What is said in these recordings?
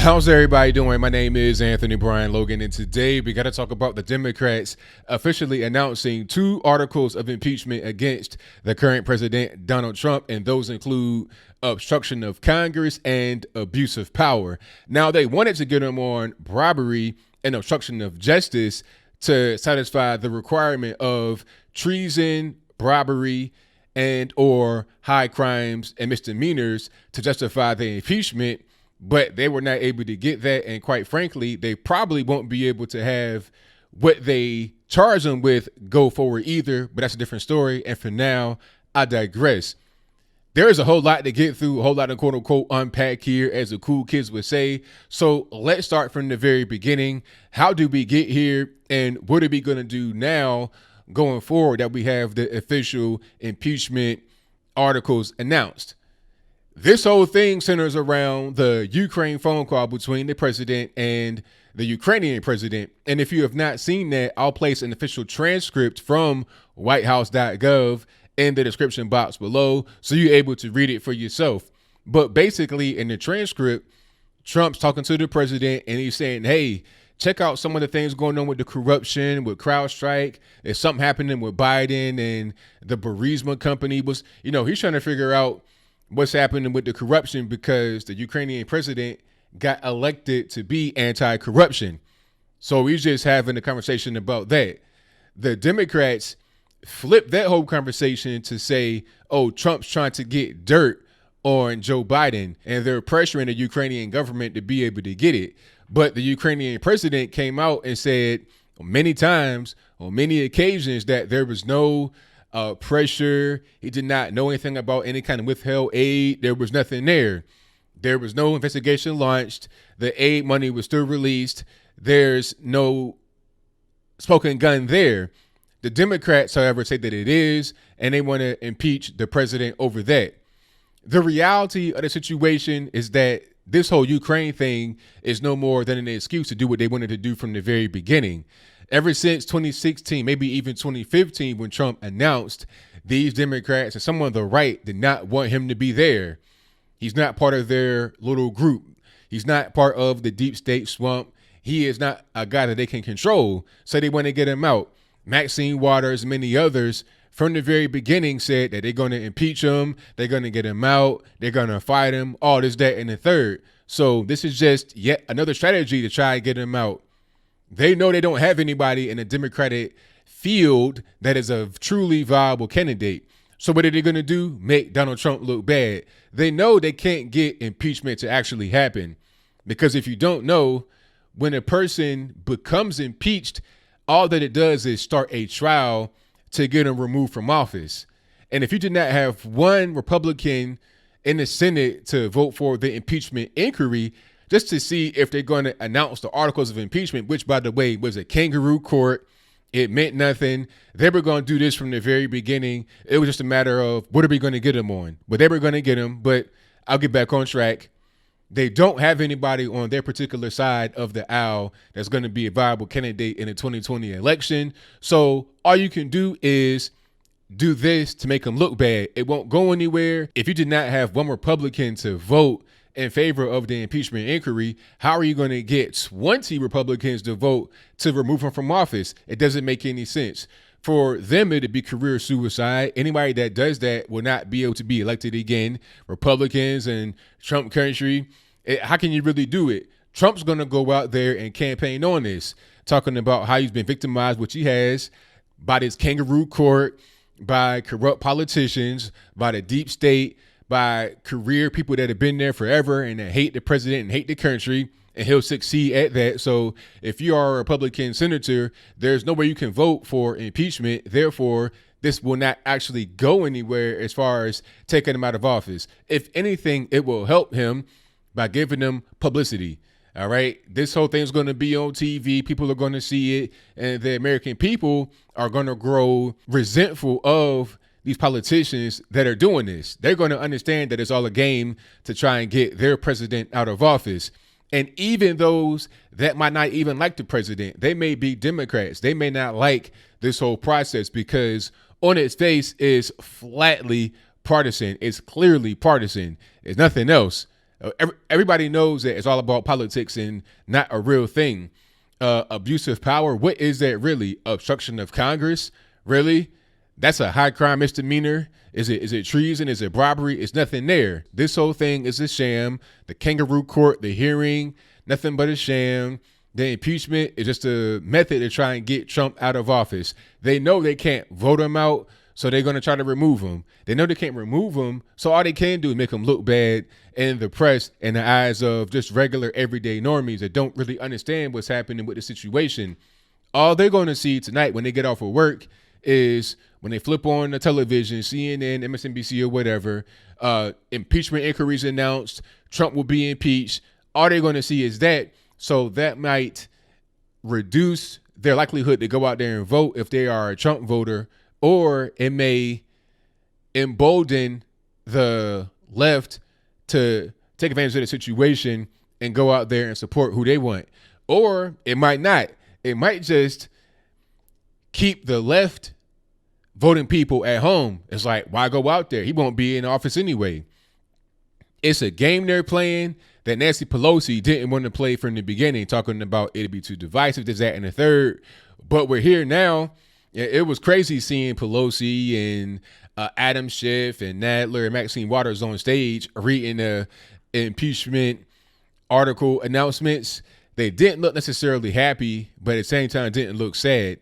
How's everybody doing? My name is Anthony Brian Logan, and today we got to talk about the Democrats officially announcing 2 articles of impeachment against the current president, Donald Trump, and those include obstruction of Congress and abuse of power. Now, they wanted to get him on bribery and obstruction of justice to satisfy the requirement of treason, bribery, and or high crimes and misdemeanors to justify the impeachment. But they were not able to get that. And quite frankly, they probably won't be able to have what they charge them with go forward either. But that's a different story. And for now, I digress. There is a whole lot to get through, a whole lot to quote unquote unpack here, as the cool kids would say. So let's start from the very beginning. How did we get here? And what are we going to do now going forward that we have the official impeachment articles announced? This whole thing centers around the Ukraine phone call between the president and the Ukrainian president. And if you have not seen that, I'll place an official transcript from whitehouse.gov in the description box below so you're able to read it for yourself. But basically, in the transcript, Trump's talking to the president and he's saying, hey, check out some of the things going on with the corruption, with CrowdStrike. There's something happening with Biden and the Burisma company was, he's trying to figure out what's happening with the corruption because the Ukrainian president got elected to be anti-corruption. So he's just having a conversation about that. The Democrats flipped that whole conversation to say, oh, Trump's trying to get dirt on Joe Biden and they're pressuring the Ukrainian government to be able to get it. But the Ukrainian president came out and said many times, on many occasions, that there was no pressure. He did not know anything about any kind of withheld aid. There was nothing there. There was no investigation launched. The aid money was still released. There's no smoking gun there. The Democrats, however, say that it is, and they want to impeach the president over that. The reality of the situation is that this whole Ukraine thing is no more than an excuse to do what they wanted to do from the very beginning. Ever since 2016, maybe even 2015, when Trump announced these Democrats and some on the right did not want him to be there. He's not part of their little group. He's not part of the deep state swamp. He is not a guy that they can control. So they want to get him out. Maxine Waters, many others from the very beginning said that they're going to impeach him. They're going to get him out. They're going to fight him, all this, that, and the third. So this is just yet another strategy to try and get him out. They know they don't have anybody in the Democratic field that is a truly viable candidate. So what are they going to do? Make Donald Trump look bad. They know they can't get impeachment to actually happen because if you don't know, when a person becomes impeached, all that it does is start a trial to get him removed from office. And if you did not have one Republican in the Senate to vote for the impeachment inquiry, just to see if they're going to announce the articles of impeachment, which, by the way, was a kangaroo court. It meant nothing. They were going to do this from the very beginning. It was just a matter of what are we going to get him on? But they were going to get him. But I'll get back on track. They don't have anybody on their particular side of the aisle that's going to be a viable candidate in the 2020 election. So all you can do is do this to make them look bad. It won't go anywhere. If you did not have one Republican to vote in favor of the impeachment inquiry, how are you going to get 20 Republicans to vote to remove him from office? It doesn't make any sense. For them, it'd be career suicide. Anybody that does that will not be able to be elected again. Republicans and Trump country, how can you really do it? Trump's going to go out there and campaign on this, talking about how he's been victimized, which he has, by this kangaroo court, by corrupt politicians, by the deep state, by career people that have been there forever and that hate the president and hate the country, and he'll succeed at that. So if you are a Republican senator, there's no way you can vote for impeachment. Therefore, this will not actually go anywhere as far as taking him out of office. If anything, it will help him by giving them publicity. All right. This whole thing is going to be on TV. People are going to see it, and the American people are going to grow resentful of these politicians that are doing this. They're going to understand that it's all a game to try and get their president out of office. And even those that might not even like the president, they may be Democrats. They may not like this whole process because on its face is flatly partisan. It's clearly partisan. It's nothing else. Everybody knows that it's all about politics and not a real thing. Abuse of power, what is that really? Obstruction of Congress, really? That's a high crime misdemeanor. Is it treason? Is it robbery? It's nothing there. This whole thing is a sham. The kangaroo court, the hearing, nothing but a sham. The impeachment is just a method to try and get Trump out of office. They know they can't vote him out, so they're going to try to remove him. They know they can't remove him, so all they can do is make him look bad in the press and the eyes of just regular everyday normies that don't really understand what's happening with the situation. All they're going to see tonight when they get off of work is when they flip on the television, CNN, MSNBC, or whatever, impeachment inquiries announced, Trump will be impeached. All they're going to see is that. So that might reduce their likelihood to go out there and vote if they are a Trump voter, or it may embolden the left to take advantage of the situation and go out there and support who they want. Or it might not. It might just keep the left voting people at home. It's like, why go out there? He won't be in office anyway. It's a game they're playing that Nancy Pelosi didn't want to play from the beginning, talking about it'd be too divisive, this, that, and the third. But we're here now. It was crazy seeing Pelosi and Adam Schiff and Nadler and Maxine Waters on stage reading the impeachment article announcements. They didn't look necessarily happy, but at the same time didn't look sad.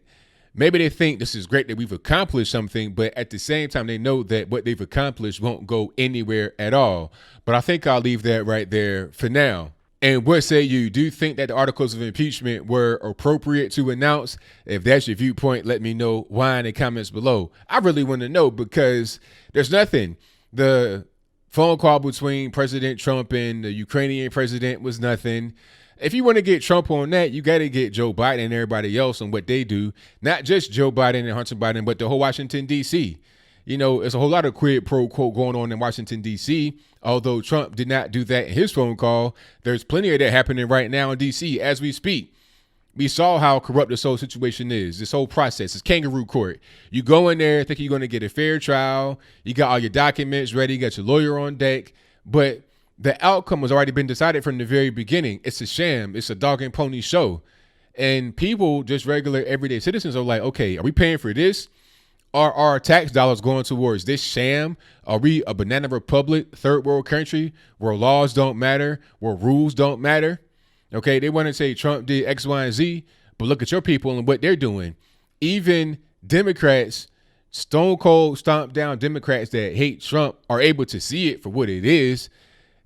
Maybe they think this is great that we've accomplished something, but at the same time, they know that what they've accomplished won't go anywhere at all. But I think I'll leave that right there for now. And what say you? Do you think that the articles of impeachment were appropriate to announce? If that's your viewpoint, let me know why in the comments below. I really want to know, because there's nothing. The phone call between President Trump and the Ukrainian president was nothing. If you want to get Trump on that, you got to get Joe Biden and everybody else on what they do. Not just Joe Biden and Hunter Biden, but the whole Washington, D.C. You know, there's a whole lot of quid pro quo going on in Washington, D.C. Although Trump did not do that in his phone call, there's plenty of that happening right now in D.C. as we speak. We saw how corrupt this whole situation is, this whole process. It's kangaroo court. You go in there thinking you're going to get a fair trial. You got all your documents ready. You got your lawyer on deck. But the outcome has already been decided from the very beginning. It's a sham. It's a dog and pony show. And people, just regular everyday citizens, are like, okay, are we paying for this? Are our tax dollars going towards this sham? Are we a banana republic, third world country where laws don't matter, where rules don't matter? Okay, they want to say Trump did X, Y, and Z, but look at your people and what they're doing. Even Democrats, stone cold stomp down Democrats that hate Trump, are able to see it for what it is.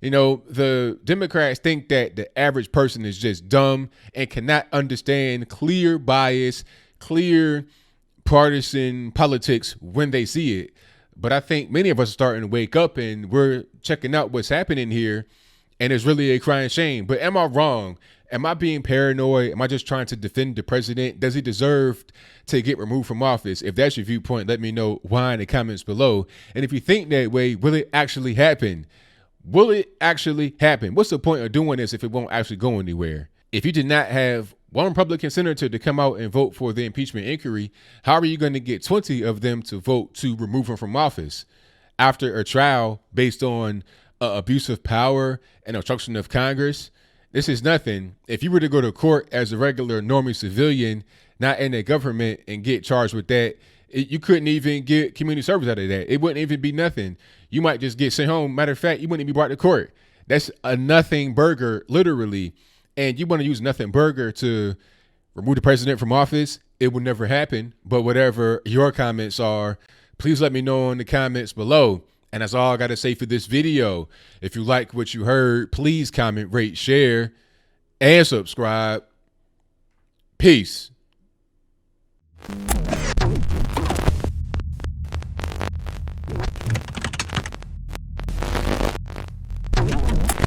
You know, the Democrats think that the average person is just dumb and cannot understand clear bias, clear partisan politics when they see it. But I think many of us are starting to wake up and we're checking out what's happening here. And it's really a crying shame. But am I wrong? Am I being paranoid? Am I just trying to defend the president? Does he deserve to get removed from office? If that's your viewpoint, let me know why in the comments below. And if you think that way, will it actually happen? Will it actually happen? What's the point of doing this if it won't actually go anywhere? If you did not have one Republican senator to come out and vote for the impeachment inquiry, how are you going to get 20 of them to vote to remove him from office after a trial based on abuse of power and obstruction of Congress? This is nothing. If you were to go to court as a regular normie civilian, not in the government, and get charged with that, you couldn't even get community service out of that. It wouldn't even be nothing. You might just get sent home. Matter of fact, you wouldn't even be brought to court. That's a nothing burger, literally. And you want to use nothing burger to remove the president from office? It would never happen. But whatever your comments are, please let me know in the comments below. And that's all I got to say for this video. If you like what you heard, please comment, rate, share, and subscribe. Peace.